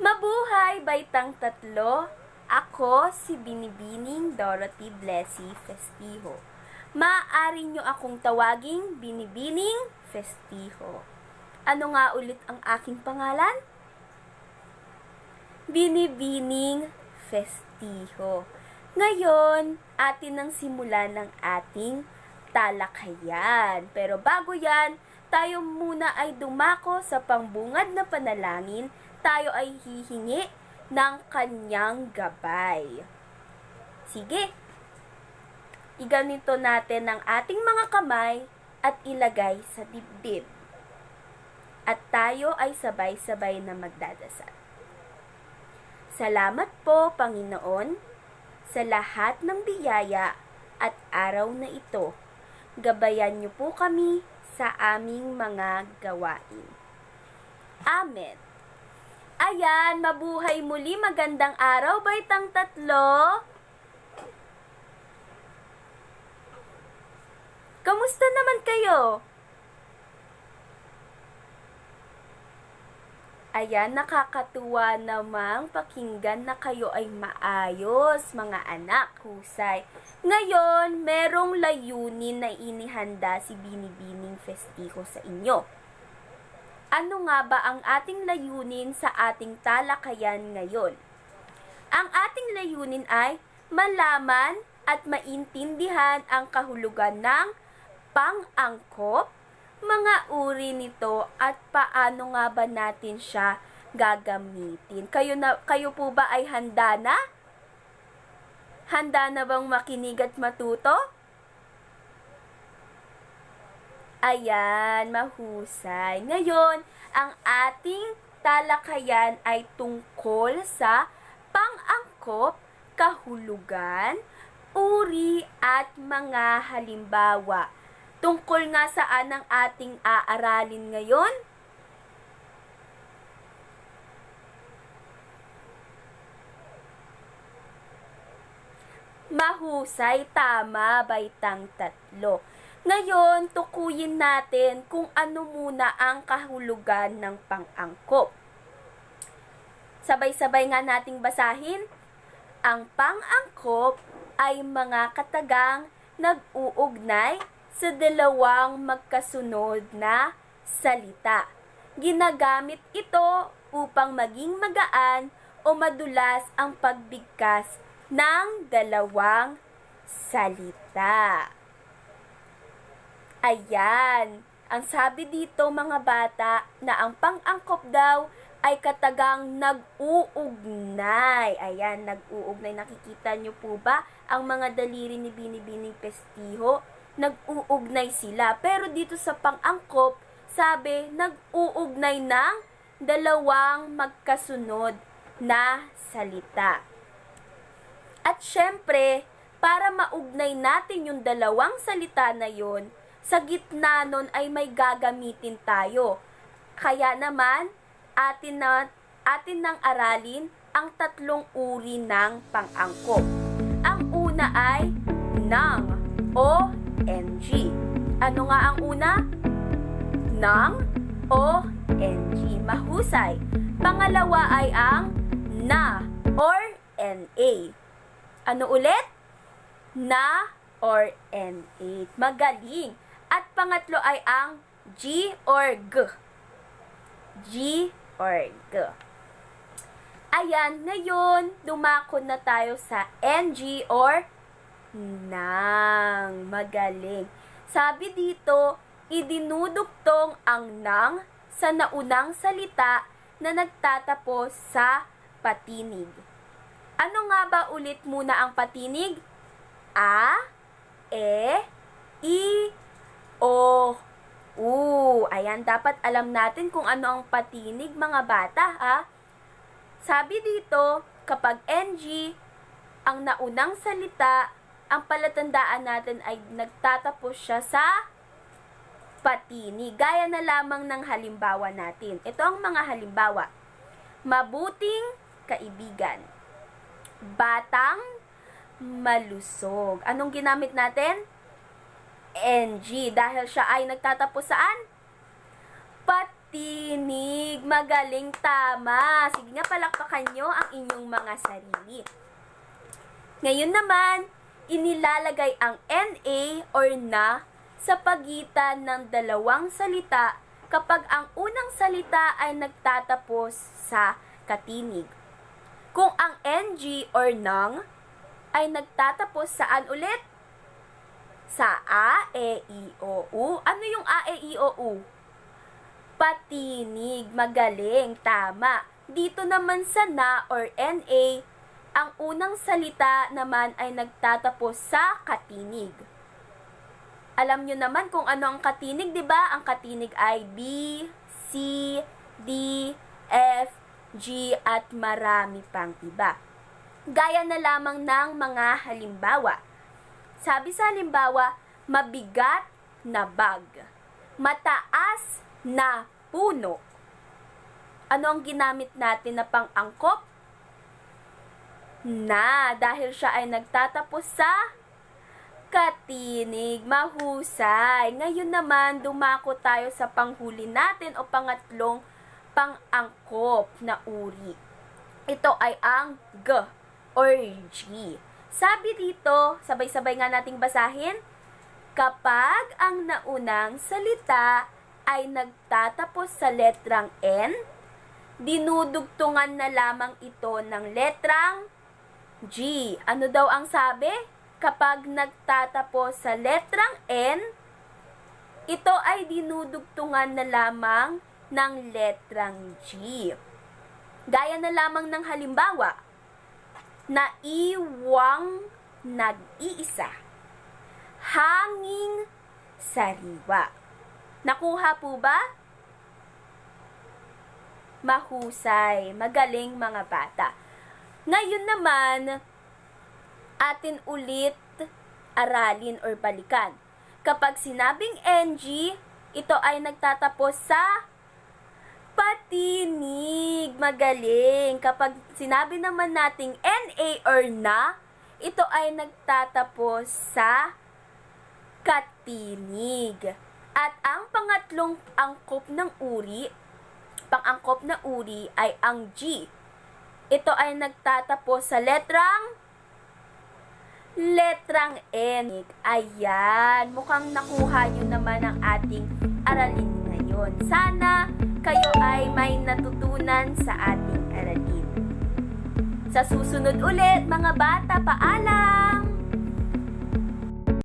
Mabuhay, Baitang Tatlo! Ako si Binibining Dorothy Blessy Festijo. Maaari nyo akong tawaging Binibining Festijo. Ano nga ulit ang aking pangalan? Binibining Festijo. Ngayon, atin nang simulan ng ating talakayan. Pero bago yan, tayo muna ay dumako sa pangbungad na panalangin. Tayo ay hihingi ng kanyang gabay. Sige, iganito natin ang ating mga kamay at ilagay sa dibdib. At tayo ay sabay-sabay na magdadasal. Salamat po, Panginoon, sa lahat ng biyaya at araw na ito. Gabayan niyo po kami sa aming mga gawain. Amen. Ayan, mabuhay muli, magandang araw, Baitang Tatlo. Kamusta naman kayo? Ayan, nakakatuwa namang pakinggan na kayo ay maayos, mga anak. Husay. Ngayon, merong layunin na inihanda si Binibining Festijo sa inyo. Ano nga ba ang ating layunin sa ating talakayan ngayon? Ang ating layunin ay malaman at maintindihan ang kahulugan ng pang-angkop, mga uri nito at paano nga ba natin siya gagamitin. Kayo po ba ay handa na? Handa na bang makinig at matuto? Ayan, mahusay. Ngayon, ang ating talakayan ay tungkol sa pang-angkop, kahulugan, uri at mga halimbawa. Tungkol nga saan ang ating aaralin ngayon? Mahusay, tama, Baitang Tatlo. Ngayon, tukuyin natin kung ano muna ang kahulugan ng pang-angkop. Sabay-sabay nga nating basahin. Ang pang-angkop ay mga katagang nag-uugnay sa dalawang magkasunod na salita. Ginagamit ito upang maging magaan o madulas ang pagbigkas ng dalawang salita. Ayan, ang sabi dito mga bata na ang pang-angkop daw ay katagang nag-uugnay. Ayan, nag-uugnay. Nakikita nyo po ba ang mga daliri ni Binibining Festijo? Nag-uugnay sila. Pero dito sa pang-angkop, sabi, nag-uugnay ng dalawang magkasunod na salita. At syempre, para maugnay natin yung dalawang salita na yon, sa gitna nun ay may gagamitin tayo. Kaya naman, atin nang aralin ang tatlong uri ng pang-angkop. Ang una ay nang o ng. Ano nga ang una? Nang o ng. Mahusay. Pangalawa ay ang na or na. Ano ulit? Na or na. Magaling. At pangatlo ay ang G or G. G or G. Ayan, ngayon, dumako na tayo sa NG or nang. Magaling. Sabi dito, idinudugtong ang nang sa naunang salita na nagtatapos sa patinig. Ano nga ba ulit muna ang patinig? A, E, I, O, U. Ayan, dapat alam natin kung ano ang patinig, mga bata, ha? Sabi dito, kapag NG, ang naunang salita, ang palatandaan natin ay nagtatapos siya sa patinig. Gaya na lamang ng halimbawa natin. Ito ang mga halimbawa. Mabuting kaibigan. Batang malusog. Anong ginamit natin? NG. Dahil siya ay nagtatapos saan? Patinig. Magaling, tama. Sige nga, palakpakan nyo ang inyong mga sarili. Ngayon naman, inilalagay ang NA or na sa pagitan ng dalawang salita kapag ang unang salita ay nagtatapos sa katinig. Kung ang NG or nang ay nagtatapos saan ulit? Sa A, E, I, O, U. Ano yung A, E, I, O, U? Patinig. Magaling. Tama. Dito naman sa na or NA, ang unang salita naman ay nagtatapos sa katinig. Alam nyo naman kung ano ang katinig, di ba? Ang katinig ay B, C, D, F, G, at marami pang iba. Gaya na lamang ng mga halimbawa. Sabi sa halimbawa, mabigat na bag. Mataas na puno. Ano ang ginamit natin na pang-angkop? Na, dahil siya ay nagtatapos sa katinig. Mahusay. Ngayon naman, dumako tayo sa panghuli natin o pangatlong pang-angkop na uri. Ito ay ang G or G. Sabi dito, sabay-sabay nga nating basahin, kapag ang naunang salita ay nagtatapos sa letrang N, dinudugtungan na lamang ito ng letrang G. Ano daw ang sabi? Kapag nagtatapos sa letrang N, ito ay dinudugtungan na lamang ng letrang G. Gaya na lamang ng halimbawa, naiwang nag-iisa, hanging sariwa. Nakuha po ba? Mahusay, magaling mga bata. Ngayon naman, atin ulit aralin or balikan. Kapag sinabing NG, ito ay nagtatapos sa patinig. Magaling. Kapag sinabi naman nating NA or na, ito ay nagtatapos sa katinig. At ang pangatlong angkop ng uri, pang-angkop na uri ay ang G. Ito ay nagtatapos sa letrang N. Ayan, mukhang nakuha nyo naman ang ating aralin ngayon. Sana kayo ay may natutunan sa ating aralin. Sa susunod ulit, mga bata, paalam!